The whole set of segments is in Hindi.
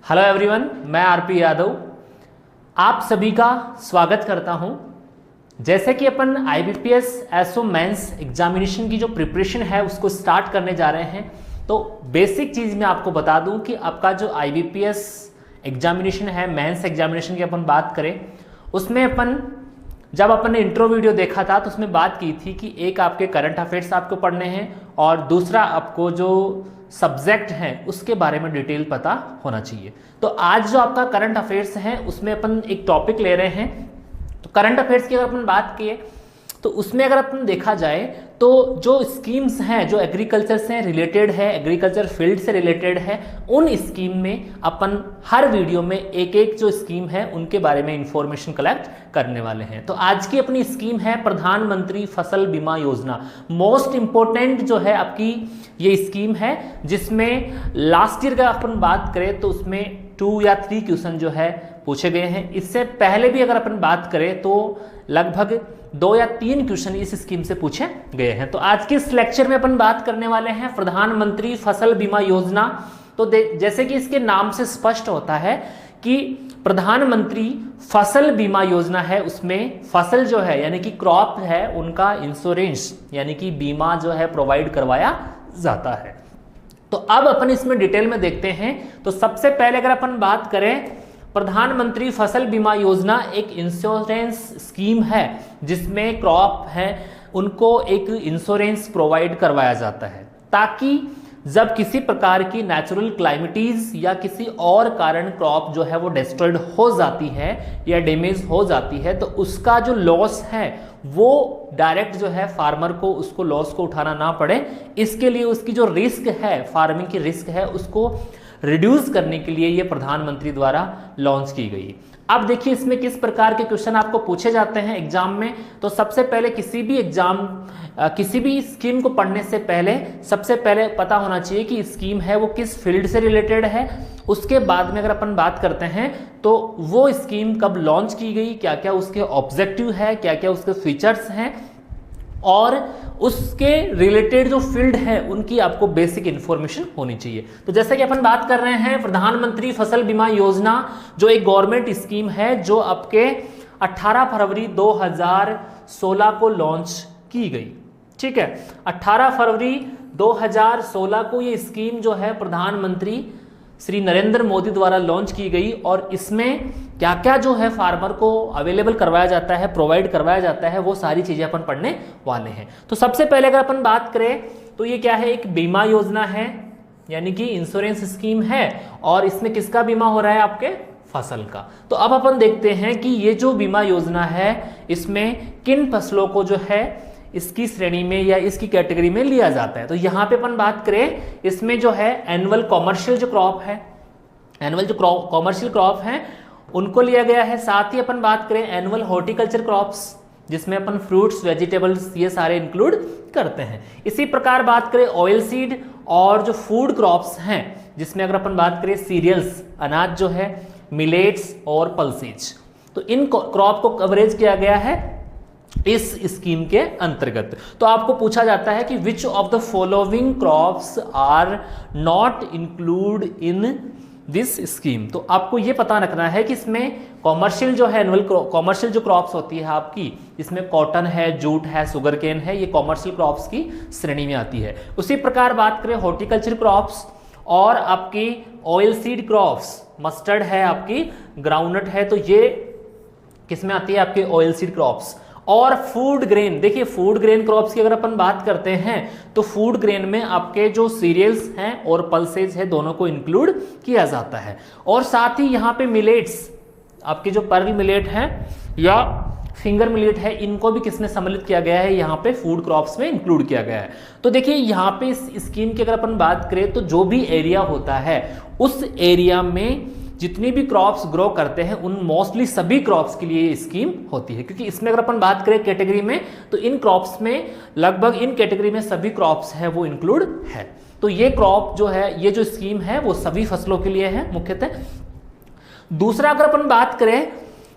हेलो एवरीवन, मैं आरपी यादव आप सभी का स्वागत करता हूं। जैसे कि अपन आईबीपीएस एसओ मेंस एग्जामिनेशन की जो प्रिपरेशन है उसको स्टार्ट करने जा रहे हैं, तो बेसिक चीज़ मैं आपको बता दूं कि आपका जो आईबीपीएस एग्जामिनेशन है, मेंस एग्जामिनेशन की अपन बात करें, उसमें जब अपन ने इंट्रो वीडियो देखा था तो उसमें बात की थी कि एक आपके करंट अफेयर्स आपको पढ़ने हैं और दूसरा आपको जो सब्जेक्ट है उसके बारे में डिटेल पता होना चाहिए। तो आज जो आपका करंट अफेयर्स है उसमें अपन एक टॉपिक ले रहे हैं। तो करंट अफेयर्स की अगर अपन बात किए तो उसमें अगर अपन देखा जाए तो जो स्कीम्स हैं जो एग्रीकल्चर से रिलेटेड है, एग्रीकल्चर फील्ड से रिलेटेड है, उन स्कीम में अपन हर वीडियो में एक एक जो स्कीम है उनके बारे में इंफॉर्मेशन कलेक्ट करने वाले हैं। तो आज की अपनी स्कीम है प्रधानमंत्री फसल बीमा योजना। मोस्ट इंपॉर्टेंट जो है आपकी ये स्कीम है, जिसमें लास्ट ईयर का अपन बात करें तो उसमें 2 या 3 क्वेश्चन जो है पूछे गए हैं। इससे पहले भी अगर अपन बात करें तो लगभग 2 या 3 क्वेश्चन इस स्कीम से पूछे गए हैं। तो आज के इस लेक्चर में अपन बात करने वाले हैं प्रधानमंत्री फसल बीमा योजना। तो जैसे कि इसके नाम से स्पष्ट होता है कि प्रधानमंत्री फसल बीमा योजना है, उसमें फसल जो है यानी कि क्रॉप है उनका इंश्योरेंस यानी कि बीमा जो है प्रोवाइड करवाया जाता है। तो अब अपन इसमें डिटेल में देखते हैं। तो सबसे पहले अगर अपन बात करें, प्रधानमंत्री फसल बीमा योजना एक इंश्योरेंस स्कीम है जिसमें क्रॉप है उनको एक इंश्योरेंस प्रोवाइड करवाया जाता है, ताकि जब किसी प्रकार की नेचुरल क्लाइमेटीज या किसी और कारण क्रॉप जो है वो डिस्ट्रॉयड हो जाती है या डैमेज हो जाती है तो उसका जो लॉस है वो डायरेक्ट जो है फार्मर को उसको लॉस को उठाना ना पड़े। इसके लिए उसकी जो रिस्क है, फार्मिंग की रिस्क है, उसको रिड्यूस करने के लिए ये प्रधानमंत्री द्वारा लॉन्च की गई। अब देखिए इसमें किस प्रकार के क्वेश्चन आपको पूछे जाते हैं एग्जाम में। तो सबसे पहले किसी भी स्कीम को पढ़ने से पहले सबसे पहले पता होना चाहिए कि स्कीम है वो किस फील्ड से रिलेटेड है। उसके बाद में अगर अपन बात करते हैं तो वो स्कीम कब लॉन्च की गई, क्या क्या उसके ऑब्जेक्टिव है, क्या क्या उसके फीचर्स हैं और उसके रिलेटेड जो फील्ड है उनकी आपको बेसिक इंफॉर्मेशन होनी चाहिए। तो जैसा कि अपन बात कर रहे हैं प्रधानमंत्री फसल बीमा योजना जो एक गवर्नमेंट स्कीम है जो आपके 18 फरवरी 2016 को लॉन्च की गई। ठीक है, 18 फरवरी 2016 को ये स्कीम जो है प्रधानमंत्री श्री नरेंद्र मोदी द्वारा लॉन्च की गई और इसमें क्या क्या जो है फार्मर को अवेलेबल करवाया जाता है, प्रोवाइड करवाया जाता है, वो सारी चीजें अपन पढ़ने वाले हैं। तो सबसे पहले अगर अपन बात करें तो ये क्या है, एक बीमा योजना है यानी कि इंश्योरेंस स्कीम है और इसमें किसका बीमा हो रहा है, आपके फसल का। तो अब अपन देखते हैं कि ये जो बीमा योजना है इसमें किन फसलों को जो है इसकी श्रेणी में या इसकी कैटेगरी में लिया जाता है। तो यहां पे अपन बात करें, इसमें जो है एनुअल कॉमर्शियल जो क्रॉप है, एनुअल जो कॉमर्शियल क्रॉप है उनको लिया गया है। साथ ही अपन बात करें एनुअल हॉर्टिकल्चर क्रॉप्स जिसमें अपन फ्रूट्स, वेजिटेबल्स ये सारे इंक्लूड करते हैं। इसी प्रकार बात करें ऑयल सीड और जो फूड क्रॉप्स हैं जिसमें अगर अपन बात करें सीरियल्स, अनाज जो है, मिलेट्स और पल्सेज, तो इन क्रॉप को कवरेज किया गया है इस स्कीम के अंतर्गत। तो आपको पूछा जाता है कि which of the following crops are not include in this scheme. तो आपको ये पता रखना है कि इसमें कॉमर्शियल जो है, एनुअल कॉमर्शियल जो क्रॉप्स होती है आपकी, इसमें कॉटन है, जूट है, शुगर केन है, ये कॉमर्शियल क्रॉप्स की श्रेणी में आती है। उसी प्रकार बात करें हॉर्टिकल्चर क्रॉप्स और आपकी ऑयल सीड क्रॉप्स, मस्टर्ड है आपकी, ग्राउंडनट है, तो ये किसमें आती है, आपके ऑयल सीड क्रॉप्स। और फूड ग्रेन, देखिए फूड ग्रेन क्रॉप्स की अगर अपन बात करते हैं तो फूड ग्रेन में आपके जो सीरियल्स हैं और पल्सेज है दोनों को इंक्लूड किया जाता है। और साथ ही यहाँ पे मिलेट्स, आपके जो पर्ल मिलेट है या फिंगर मिलेट है, इनको भी किसमें सम्मिलित किया गया है, यहाँ पे फूड क्रॉप्स में इंक्लूड किया गया है। तो देखिए यहाँ पे इस स्कीम की अगर अपन बात करें तो जो भी एरिया होता है उस एरिया में जितनी भी क्रॉप्स ग्रो करते हैं उन मोस्टली सभी क्रॉप्स के लिए ये स्कीम होती है, क्योंकि इसमें अगर अपन बात करें कैटेगरी में तो इन क्रॉप्स में लगभग इन कैटेगरी में सभी क्रॉप्स है वो इंक्लूड है। तो ये क्रॉप जो है, ये जो स्कीम है वो सभी फसलों के लिए है मुख्यतः। दूसरा अगर अपन बात करें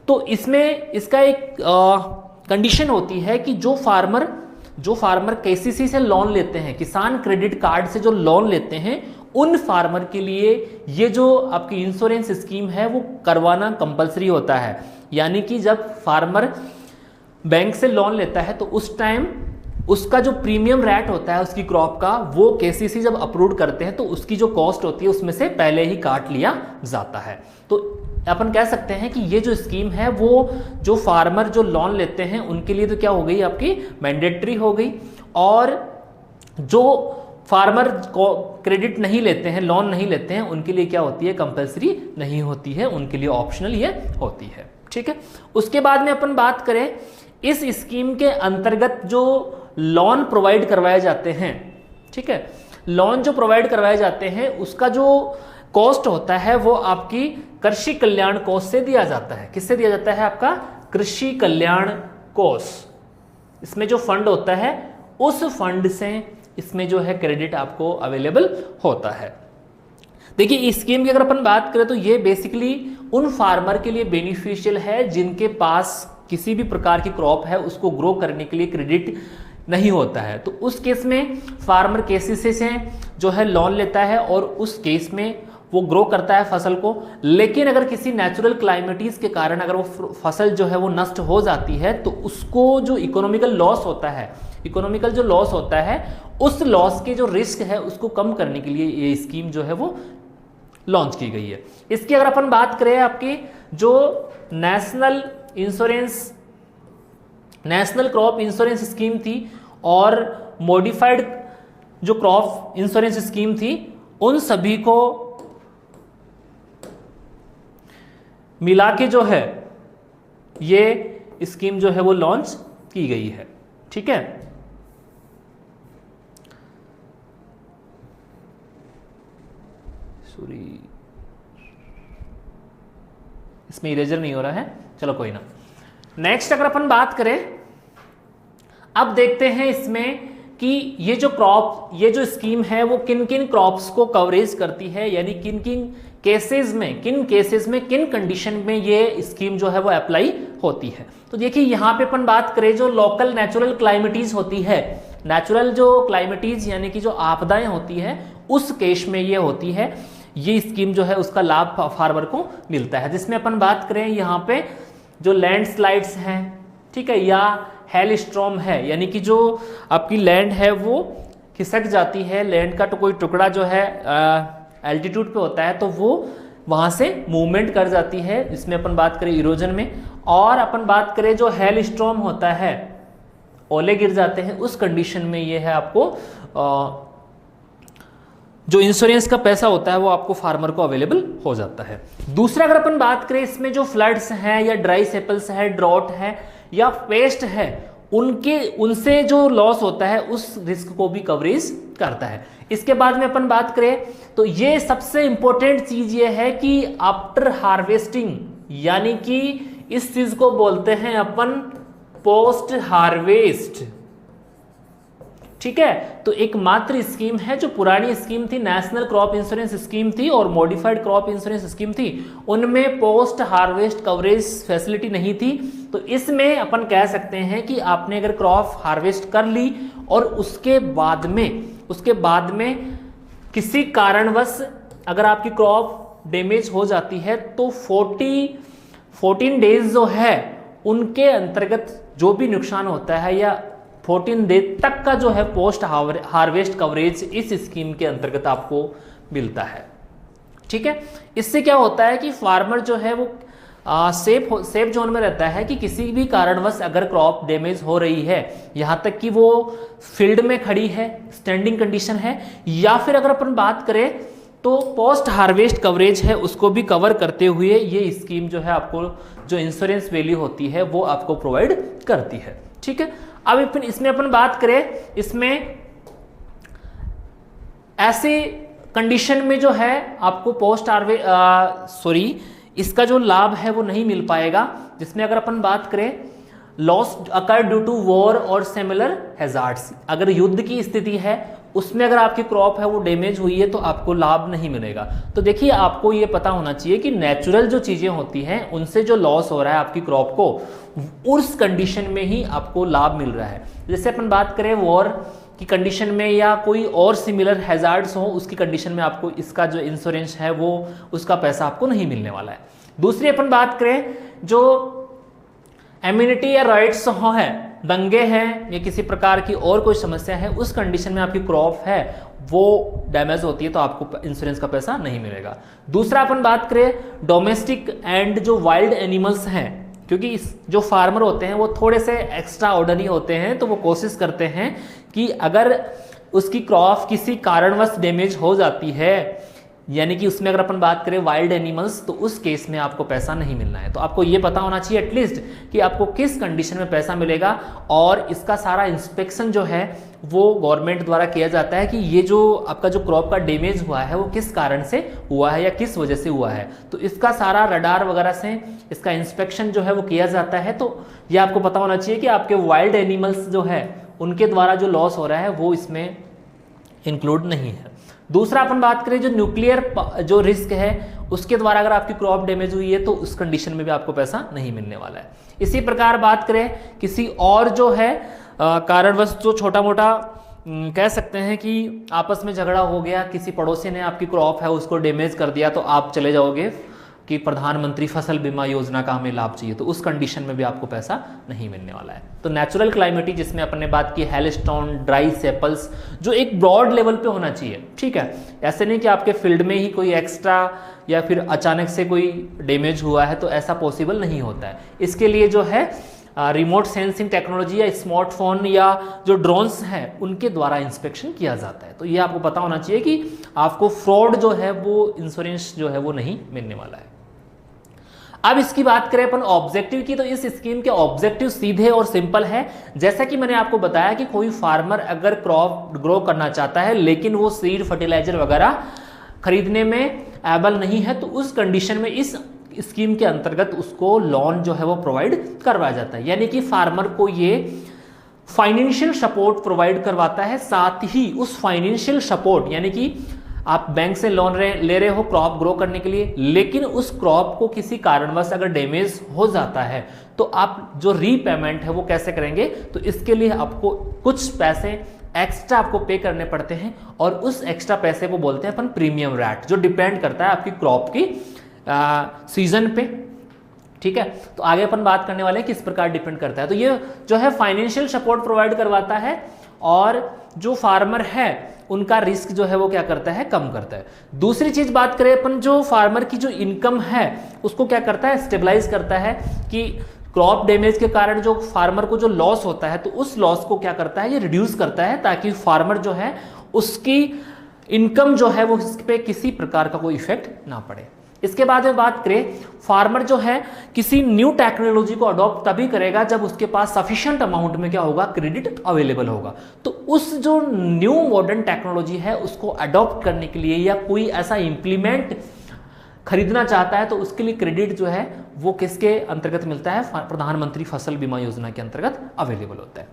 तो इसमें इसका एक कंडीशन होती है कि जो फार्मर केसीसी से लोन लेते हैं, किसान क्रेडिट कार्ड से जो लोन लेते हैं, उन फार्मर के लिए ये जो आपकी इंश्योरेंस स्कीम है वो करवाना कंपलसरी होता है। यानी कि जब फार्मर बैंक से लोन लेता है तो उस टाइम उसका जो प्रीमियम रेट होता है उसकी क्रॉप का, वो केसीसी जब अप्रूव करते हैं तो उसकी जो कॉस्ट होती है उसमें से पहले ही काट लिया जाता है। तो अपन कह सकते हैं कि ये जो स्कीम है वो जो फार्मर जो लोन लेते हैं उनके लिए तो क्या हो गई, आपकी मैंडेटरी हो गई, और जो फार्मर क्रेडिट नहीं लेते हैं, लोन नहीं लेते हैं, उनके लिए क्या होती है, कंपलसरी नहीं होती है, उनके लिए ऑप्शनल ये होती है। ठीक है, उसके बाद में अपन बात करें इस स्कीम के अंतर्गत जो लोन प्रोवाइड करवाए जाते हैं, ठीक है, लोन जो प्रोवाइड करवाए जाते हैं उसका जो कॉस्ट होता है वो आपकी कृषि कल्याण कोष से दिया जाता है। किससे दिया जाता है, आपका कृषि कल्याण कोष। इसमें जो फंड होता है उस फंड से इसमें जो है क्रेडिट आपको अवेलेबल होता है। देखिए इस स्कीम की अगर अपन बात करें तो ये बेसिकली उन फार्मर के लिए बेनिफिशियल है जिनके पास किसी भी प्रकार की क्रॉप है उसको ग्रो करने के लिए क्रेडिट नहीं होता है। तो उस केस में फार्मर केसीसी से जो है लोन लेता है और उस केस में वो ग्रो करता है फसल को, लेकिन अगर किसी नेचुरल क्लाइमेटीज के कारण अगर वो फसल जो है वो नष्ट हो जाती है तो उसको जो इकोनॉमिकल लॉस होता है, इकोनॉमिकल जो लॉस होता है उस लॉस के जो रिस्क है उसको कम करने के लिए ये स्कीम जो है वो लॉन्च की गई है। इसकी अगर अपन बात करें आपकी जो नेशनल क्रॉप इंश्योरेंस स्कीम थी और मॉडिफाइड जो क्रॉप इंश्योरेंस स्कीम थी, उन सभी को मिला के जो है ये स्कीम जो है वो लॉन्च की गई है। ठीक है, सॉरी इसमें इरेजर नहीं हो रहा है, चलो कोई ना। नेक्स्ट अगर अपन बात करें, अब देखते हैं इसमें कि ये जो स्कीम है वो किन किन क्रॉप्स को कवरेज करती है, यानी किन केसेस में किन कंडीशन में ये स्कीम जो है वो अप्लाई होती है। तो देखिए यहाँ पे अपन बात करें जो लोकल नेचुरल क्लाइमेटीज होती है, नेचुरल जो क्लाइमेटीज यानी कि जो आपदाएं होती है उस केस में ये होती है, ये स्कीम जो है उसका लाभ फार्मर को मिलता है। जिसमें अपन बात करें यहाँ पे जो लैंडस्लाइड्स हैं, ठीक है, या हेल स्टॉर्म है, यानी कि जो आपकी लैंड है वो खिसक जाती है, लैंड का तो कोई टुकड़ा जो है एल्टीट्यूड पे होता है तो वो वहां से मूवमेंट कर जाती है। इसमें अपन बात करें इरोजन में, और अपन बात करें जो हेल स्टॉर्म होता है, ओले गिर जाते हैं, उस कंडीशन में ये है आपको जो इंश्योरेंस का पैसा होता है वो आपको फार्मर को अवेलेबल हो जाता है। दूसरा अगर अपन बात करें इसमें जो फ्लड्स हैं या ड्राई सेपल्स है, ड्रॉट है या पेस्ट है, उनसे जो लॉस होता है उस रिस्क को भी कवरेज करता है। इसके बाद में अपन बात करें तो ये सबसे इंपॉर्टेंट चीज ये है कि आफ्टर हार्वेस्टिंग, यानी कि इस चीज को बोलते हैं अपन पोस्ट हार्वेस्ट। ठीक है, तो एकमात्र स्कीम है जो पुरानी स्कीम थी, नेशनल क्रॉप इंश्योरेंस स्कीम थी और मॉडिफाइड क्रॉप इंश्योरेंस स्कीम थी, उनमें पोस्ट हार्वेस्ट कवरेज फैसिलिटी नहीं थी। तो इसमें अपन कह सकते हैं कि आपने अगर क्रॉप हार्वेस्ट कर ली और उसके बाद में किसी कारणवश अगर आपकी क्रॉप डैमेज हो जाती है तो 14 डेज जो है उनके अंतर्गत जो भी नुकसान होता है या 14 डेज तक का जो है पोस्ट हार्वेस्ट कवरेज इस स्कीम के अंतर्गत आपको मिलता है। ठीक है, इससे क्या होता है कि फार्मर जो है वो सेफ जोन में रहता है कि किसी भी कारणवश अगर क्रॉप डैमेज हो रही है, यहाँ तक कि वो फील्ड में खड़ी है, स्टैंडिंग कंडीशन है, या फिर अगर अपन बात करें तो पोस्ट हार्वेस्ट कवरेज है उसको भी कवर करते हुए ये स्कीम जो है आपको जो इंश्योरेंस वैल्यू होती है वो आपको प्रोवाइड करती है। ठीक है, अब इसमें अपन बात करें, इसमें ऐसे कंडीशन में जो है आपको इसका जो लाभ है वो नहीं मिल पाएगा, जिसमें अगर अपन बात करें loss occur due to war और सिमिलर हैजार्ड्स, अगर युद्ध की स्थिति है उसमें अगर आपकी क्रॉप है वो डैमेज हुई है तो आपको लाभ नहीं मिलेगा। तो देखिए आपको ये पता होना चाहिए कि नेचुरल जो चीजें होती हैं उनसे जो लॉस हो रहा है आपकी क्रॉप को, उस कंडीशन में ही आपको लाभ मिल रहा है। जैसे अपन बात करें वॉर की कंडीशन में या कोई और सिमिलर हैजार्ड्स हो उसकी कंडीशन में आपको इसका जो इंश्योरेंस है वो उसका पैसा आपको नहीं मिलने वाला है। दूसरी अपन बात करें जो एम्यूनिटी या राइट्स हो है, दंगे हैं या किसी प्रकार की और कोई समस्या है, उस कंडीशन में आपकी क्रॉप है वो डैमेज होती है तो आपको इंश्योरेंस का पैसा नहीं मिलेगा। दूसरा अपन बात करें डोमेस्टिक एंड जो वाइल्ड एनिमल्स हैं, क्योंकि जो फार्मर होते हैं वो थोड़े से एक्स्ट्रा ऑर्डिनरी होते हैं, तो वो कोशिश करते हैं कि अगर उसकी क्रॉप किसी कारणवश डैमेज हो जाती है, यानी कि उसमें अगर अपन बात करें वाइल्ड एनिमल्स, तो उस केस में आपको पैसा नहीं मिलना है। तो आपको ये पता होना चाहिए एटलीस्ट कि आपको किस कंडीशन में पैसा मिलेगा, और इसका सारा इंस्पेक्शन जो है वो गवर्नमेंट द्वारा किया जाता है कि ये जो आपका जो क्रॉप का डैमेज हुआ है वो किस कारण से हुआ है या किस वजह से हुआ है। तो इसका सारा रडार वगैरह से इसका इंस्पेक्शन जो है वो किया जाता है। तो ये आपको पता होना चाहिए कि आपके वाइल्ड एनिमल्स जो है उनके द्वारा जो लॉस हो रहा है वो इसमें इंक्लूड नहीं है। दूसरा अपन बात करें जो न्यूक्लियर जो रिस्क है उसके द्वारा अगर आपकी क्रॉप डैमेज हुई है तो उस कंडीशन में भी आपको पैसा नहीं मिलने वाला है। इसी प्रकार बात करें किसी और जो है कारणवश जो छोटा मोटा कह सकते हैं कि आपस में झगड़ा हो गया, किसी पड़ोसी ने आपकी क्रॉप है उसको डैमेज कर दिया, तो आप चले जाओगे कि प्रधानमंत्री फसल बीमा योजना का हमें लाभ चाहिए, तो उस कंडीशन में भी आपको पैसा नहीं मिलने वाला है। तो नेचुरल क्लाइमेटी जिसमें अपने बात की हेलस्टोन, ड्राई सेपल्स, जो एक ब्रॉड लेवल पे होना चाहिए, ठीक है, ऐसे नहीं कि आपके फील्ड में ही कोई एक्स्ट्रा या फिर अचानक से कोई डैमेज हुआ है, तो ऐसा पॉसिबल नहीं होता है। इसके लिए जो है रिमोट सेंसिंग टेक्नोलॉजी या स्मार्टफोन या जो ड्रोन्स हैं उनके द्वारा इंस्पेक्शन किया जाता है। तो ये आपको पता होना चाहिए कि आपको फ्रॉड जो है वो इंश्योरेंस जो है वो नहीं मिलने वाला है। अब इसकी बात करें अपन ऑब्जेक्टिव की, तो इस स्कीम के ऑब्जेक्टिव सीधे और सिंपल है। जैसा कि मैंने आपको बताया कि कोई फार्मर अगर क्रॉप ग्रो करना चाहता है लेकिन वो सीड फर्टिलाइजर वगैरह खरीदने में एबल नहीं है, तो उस कंडीशन में इस स्कीम के अंतर्गत उसको लोन जो है वो प्रोवाइड करवाया जाता है। यानी कि फार्मर को ये फाइनेंशियल सपोर्ट प्रोवाइड करवाता है। साथ ही उस फाइनेंशियल सपोर्ट यानी कि आप बैंक से लोन ले रहे हो क्रॉप ग्रो करने के लिए, लेकिन उस क्रॉप को किसी कारणवश अगर डैमेज हो जाता है तो आप जो रीपेमेंट है वो कैसे करेंगे, तो इसके लिए आपको कुछ पैसे एक्स्ट्रा आपको पे करने पड़ते हैं, और उस एक्स्ट्रा पैसे को बोलते हैं अपन प्रीमियम रेट, जो डिपेंड करता है आपकी क्रॉप की सीजन पे, ठीक है। तो आगे अपन बात करने वाले हैं किस प्रकार डिपेंड करता है। तो ये जो है फाइनेंशियल सपोर्ट प्रोवाइड करवाता है, और जो फार्मर है उनका रिस्क जो है वो क्या करता है, कम करता है। दूसरी चीज बात करें अपन, जो फार्मर की जो इनकम है उसको क्या करता है, स्टेबलाइज करता है, कि क्रॉप डैमेज के कारण जो फार्मर को जो लॉस होता है तो उस लॉस को क्या करता है, ये रिड्यूस करता है, ताकि फार्मर जो है उसकी इनकम जो है वो इस पे किसी प्रकार का कोई इफेक्ट ना पड़े। इसके बाद में बात करें, फार्मर जो है किसी न्यू टेक्नोलॉजी को अडॉप्ट तभी करेगा जब उसके पास सफिशिएंट अमाउंट में क्या होगा, क्रेडिट अवेलेबल होगा। तो उस जो न्यू मॉडर्न टेक्नोलॉजी है उसको अडॉप्ट करने के लिए या कोई ऐसा इंप्लीमेंट खरीदना चाहता है तो उसके लिए क्रेडिट जो है वो किसके अंतर्गत मिलता है, प्रधानमंत्री फसल बीमा योजना के अंतर्गत अवेलेबल होता है,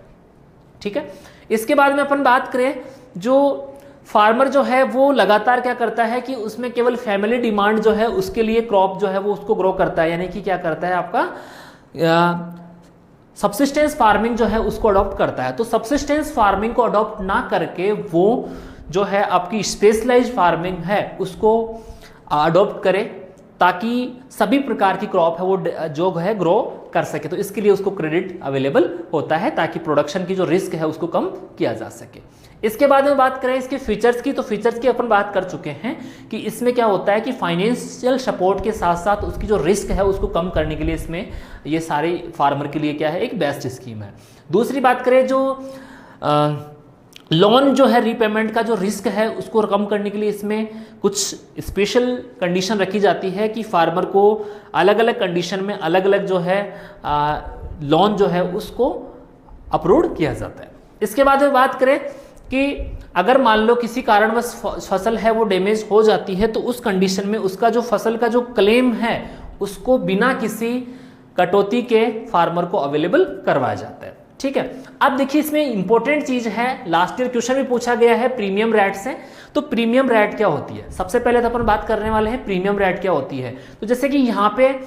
ठीक है। इसके बाद में अपन बात करें, जो फार्मर जो है वो लगातार क्या करता है कि उसमें केवल फैमिली डिमांड जो है उसके लिए क्रॉप जो है वो उसको ग्रो करता है, यानी कि क्या करता है, आपका सब्सिस्टेंस फार्मिंग जो है उसको अडॉप्ट करता है। तो सब्सिस्टेंस फार्मिंग को अडॉप्ट ना करके वो जो है आपकी स्पेशलाइज्ड फार्मिंग है उसको अडॉप्ट करे, ताकि सभी प्रकार की क्रॉप है वो जो है ग्रो कर सके। तो इसके लिए उसको क्रेडिट अवेलेबल होता है, ताकि प्रोडक्शन की जो रिस्क है उसको कम किया जा सके। इसके बाद में बात करें इसके फीचर्स की, तो फीचर्स की अपन बात कर चुके हैं कि इसमें क्या होता है कि फाइनेंशियल सपोर्ट के साथ साथ उसकी जो रिस्क है उसको कम करने के लिए इसमें ये सारे फार्मर के लिए क्या है, एक बेस्ट स्कीम है। दूसरी बात करें, जो लोन जो है रीपेमेंट का जो रिस्क है उसको कम करने के लिए इसमें कुछ स्पेशल कंडीशन रखी जाती है कि फार्मर को अलग अलग कंडीशन में अलग अलग जो है लोन जो है उसको अप्रूव किया जाता है। इसके बाद में बात करें कि अगर मान लो किसी कारणवश फसल है वो डैमेज हो जाती है, तो उस कंडीशन में उसका जो फसल का जो क्लेम है उसको बिना किसी कटौती के फार्मर को अवेलेबल करवाया जाता है, ठीक है। अब देखिए इसमें इंपॉर्टेंट चीज है, लास्ट ईयर क्वेश्चन भी पूछा गया है प्रीमियम रेट से। तो प्रीमियम रेट क्या होती है, सबसे पहले तो अपन बात करने वाले हैं प्रीमियम रेट क्या होती है। तो जैसे कि यहाँ पे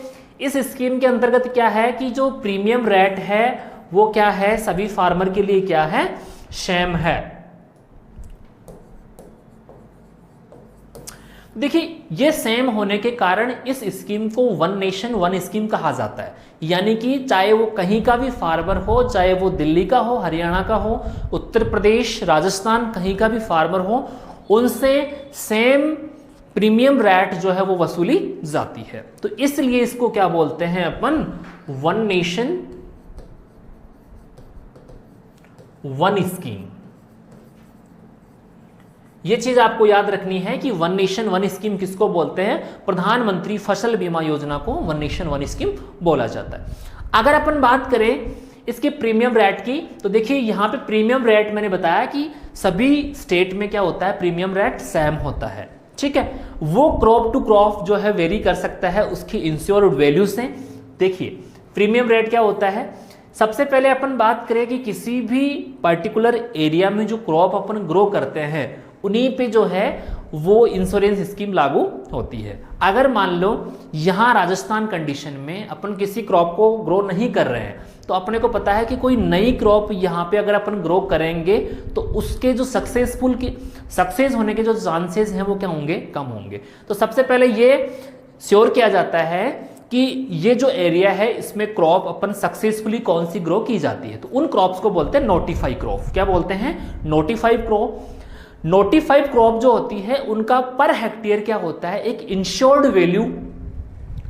इस स्कीम के अंतर्गत क्या है कि जो प्रीमियम रेट है वो क्या है, सभी फार्मर के लिए क्या है, सेम है, देखिए ये सेम होने के कारण इस स्कीम को वन नेशन वन स्कीम कहा जाता है। यानी कि चाहे वो कहीं का भी फार्मर हो, चाहे वो दिल्ली का हो, हरियाणा का हो, उत्तर प्रदेश, राजस्थान, कहीं का भी फार्मर हो, उनसे सेम प्रीमियम रेट जो है वो वसूली जाती है। तो इसलिए इसको क्या बोलते हैं अपन, वन नेशन वन स्कीम। ये चीज आपको याद रखनी है कि वन नेशन वन स्कीम किसको बोलते हैं, प्रधानमंत्री फसल बीमा योजना को वन नेशन वन स्कीम बोला जाता है। अगर अपन बात करें इसके प्रीमियम रेट की, तो देखिए यहां पे प्रीमियम रेट मैंने बताया कि सभी स्टेट में क्या होता है, प्रीमियम रेट सेम होता है, ठीक है। वो क्रॉप टू क्रॉप जो है वेरी कर सकता है उसकी इंश्योर्ड वैल्यू से। देखिए प्रीमियम रेट क्या होता है, सबसे पहले अपन बात करें कि किसी भी पर्टिकुलर एरिया में जो क्रॉप अपन ग्रो करते हैं उन्हीं पे जो है वो इंश्योरेंस स्कीम लागू होती है। अगर मान लो यहाँ राजस्थान कंडीशन में अपन किसी क्रॉप को ग्रो नहीं कर रहे हैं, तो अपने को पता है कि कोई नई क्रॉप यहाँ पे अगर अपन ग्रो करेंगे तो उसके जो सक्सेस होने के जो चांसेस हैं वो क्या होंगे, कम होंगे। तो सबसे पहले ये श्योर किया जाता है कि ये जो एरिया है इसमें क्रॉप अपन सक्सेसफुली कौन सी ग्रो की जाती है, तो उन क्रॉप्स को बोलते हैं नोटिफाई क्रॉप। क्या बोलते हैं, नोटिफाइड क्रॉप। नोटिफाइड क्रॉप जो होती है उनका पर हेक्टेयर क्या होता है, एक इंश्योर्ड वैल्यू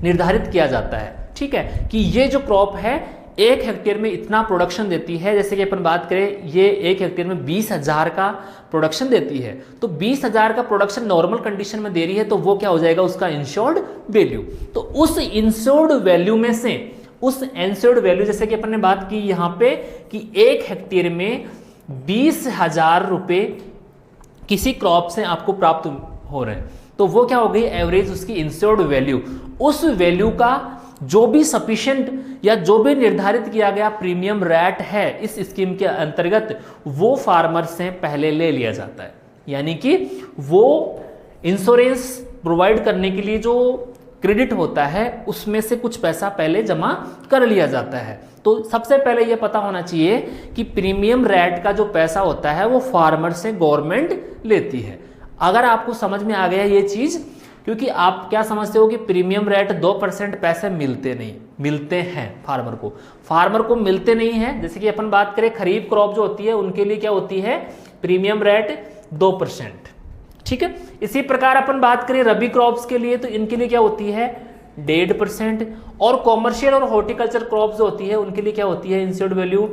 निर्धारित किया जाता है, ठीक है, कि ये जो क्रॉप है 1 हेक्टेयर में इतना प्रोडक्शन देती है। जैसे कि अपन बात करें ये 1 हेक्टेयर में 20,000 का प्रोडक्शन देती है, तो 20,000 का प्रोडक्शन नॉर्मल कंडीशन में दे रही है, तो वो क्या हो जाएगा, उसका इंश्योर्ड वैल्यू। तो उस इंश्योर्ड वैल्यू में से, उस इंश्योर्ड वैल्यू जैसे कि अपन ने बात की यहाँ पे कि 1 हेक्टेयर में 20,000 रुपए किसी क्रॉप से आपको प्राप्त हो रहे हैं, तो वो क्या हो गई, एवरेज उसकी इंश्योर्ड वैल्यू। उस वैल्यू का जो भी सफिशिएंट या जो भी निर्धारित किया गया प्रीमियम रेट है इस स्कीम के अंतर्गत, वो फार्मर से पहले ले लिया जाता है। यानी कि वो इंश्योरेंस प्रोवाइड करने के लिए जो क्रेडिट होता है उसमें से कुछ पैसा पहले जमा कर लिया जाता है। तो सबसे पहले यह पता होना चाहिए कि प्रीमियम रेट का जो पैसा होता है वो फार्मर से गवर्नमेंट लेती है। अगर आपको समझ में आ गया ये चीज, क्योंकि आप क्या समझते हो कि प्रीमियम रेट 2% पैसे मिलते नहीं, मिलते हैं फार्मर को मिलते नहीं है। जैसे कि अपन बात करें खरीफ क्रॉप जो होती है उनके लिए क्या होती है, प्रीमियम रेट 2%, ठीक है। इसी प्रकार अपन बात करें रबी क्रॉप्स के लिए, तो इनके लिए क्या होती है 1.5%, और कॉमर्शियल और हॉर्टिकल्चर क्रॉप्स जो होती है उनके लिए क्या होती है इंश्योर्ड वैल्यू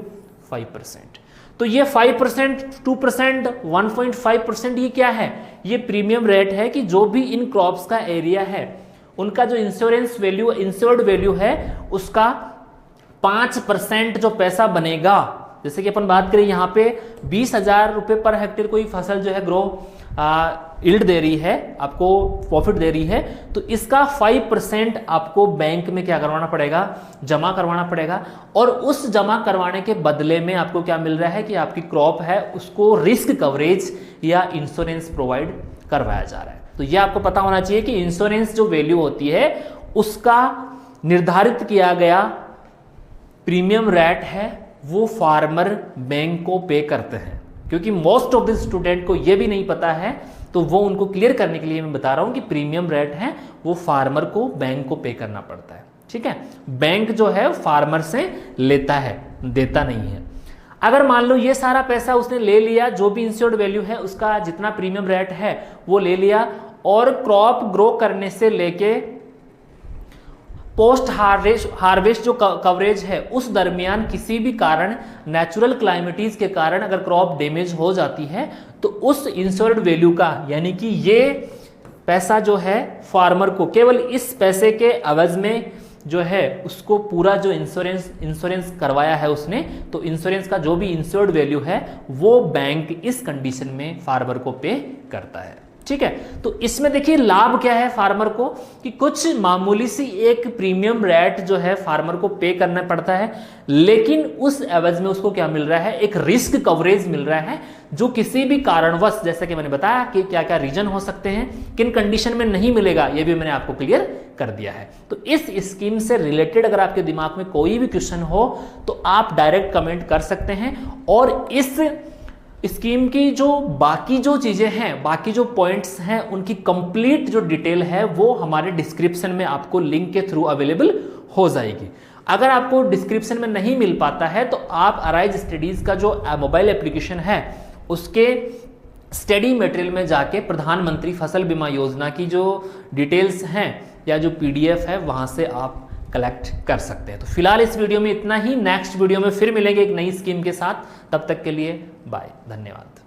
5%। तो ये 5%, 2%, 1.5% ये क्या है, ये प्रीमियम रेट है कि जो भी इन क्रॉप्स का एरिया है उनका जो इंश्योर्ड वैल्यू है उसका 5% जो पैसा बनेगा। जैसे कि अपन बात करें यहाँ पे 20,000 रुपए पर हेक्टेयर कोई फसल जो है ग्रो यील्ड दे रही है, आपको प्रॉफिट दे रही है, तो इसका 5% आपको बैंक में क्या करवाना पड़ेगा, जमा करवाना पड़ेगा। और उस जमा करवाने के बदले में आपको क्या मिल रहा है कि आपकी क्रॉप है उसको रिस्क कवरेज या इंश्योरेंस प्रोवाइड करवाया जा रहा है। तो यह आपको पता होना चाहिए कि इंश्योरेंस जो वैल्यू होती है उसका निर्धारित किया गया प्रीमियम रेट है वो फार्मर बैंक को पे करते हैं। क्योंकि मोस्ट ऑफ द स्टूडेंट को यह भी नहीं पता है, तो वो उनको क्लियर करने के लिए मैं बता रहा हूं कि प्रीमियम रेट है वो फार्मर को बैंक को पे करना पड़ता है, ठीक है। बैंक जो है फार्मर से लेता है, देता नहीं है। अगर मान लो ये सारा पैसा उसने ले लिया, जो भी इंश्योर्ड वैल्यू है उसका जितना प्रीमियम रेट है वो ले लिया, और क्रॉप ग्रो करने से लेके पोस्ट हार्वेस्ट जो कवरेज है उस दरमियान किसी भी कारण, नेचुरल क्लाइमेटीज के कारण अगर क्रॉप डैमेज हो जाती है, तो उस इंश्योर्ड वैल्यू का, यानी कि ये पैसा जो है फार्मर को केवल इस पैसे के एवज में जो है उसको पूरा जो इंश्योरेंस करवाया है उसने, तो इंश्योरेंस का जो भी इंश्योर्ड वैल्यू है वो बैंक इस कंडीशन में फार्मर को पे करता है, ठीक है। तो इसमें देखिए लाभ क्या है फार्मर को, कि कुछ मामूली सी एक प्रीमियम रेट जो है फार्मर को पे करना पड़ता है, लेकिन उस एवज में उसको क्या मिल रहा है, एक रिस्क कवरेज मिल रहा है, जो किसी भी कारणवश, जैसे कि मैंने बताया कि क्या क्या रीजन हो सकते हैं, किन कंडीशन में नहीं मिलेगा, ये भी मैंने आपको क्लियर कर दिया है। तो इस स्कीम से रिलेटेड अगर आपके दिमाग में कोई भी क्वेश्चन हो तो आप डायरेक्ट कमेंट कर सकते हैं, और इस स्कीम की जो बाकी जो चीज़ें हैं, बाकी जो पॉइंट्स हैं, उनकी कंप्लीट जो डिटेल है वो हमारे डिस्क्रिप्शन में आपको लिंक के थ्रू अवेलेबल हो जाएगी। अगर आपको डिस्क्रिप्शन में नहीं मिल पाता है तो आप अराइज स्टडीज़ का जो मोबाइल एप्लीकेशन है उसके स्टडी मटेरियल में जाके प्रधानमंत्री फसल बीमा योजना की जो डिटेल्स हैं या जो PDF है वहाँ से आप कलेक्ट कर सकते हैं। तो फिलहाल इस वीडियो में इतना ही। नेक्स्ट वीडियो में फिर मिलेंगे एक नई स्कीम के साथ। तब तक के लिए बाय, धन्यवाद।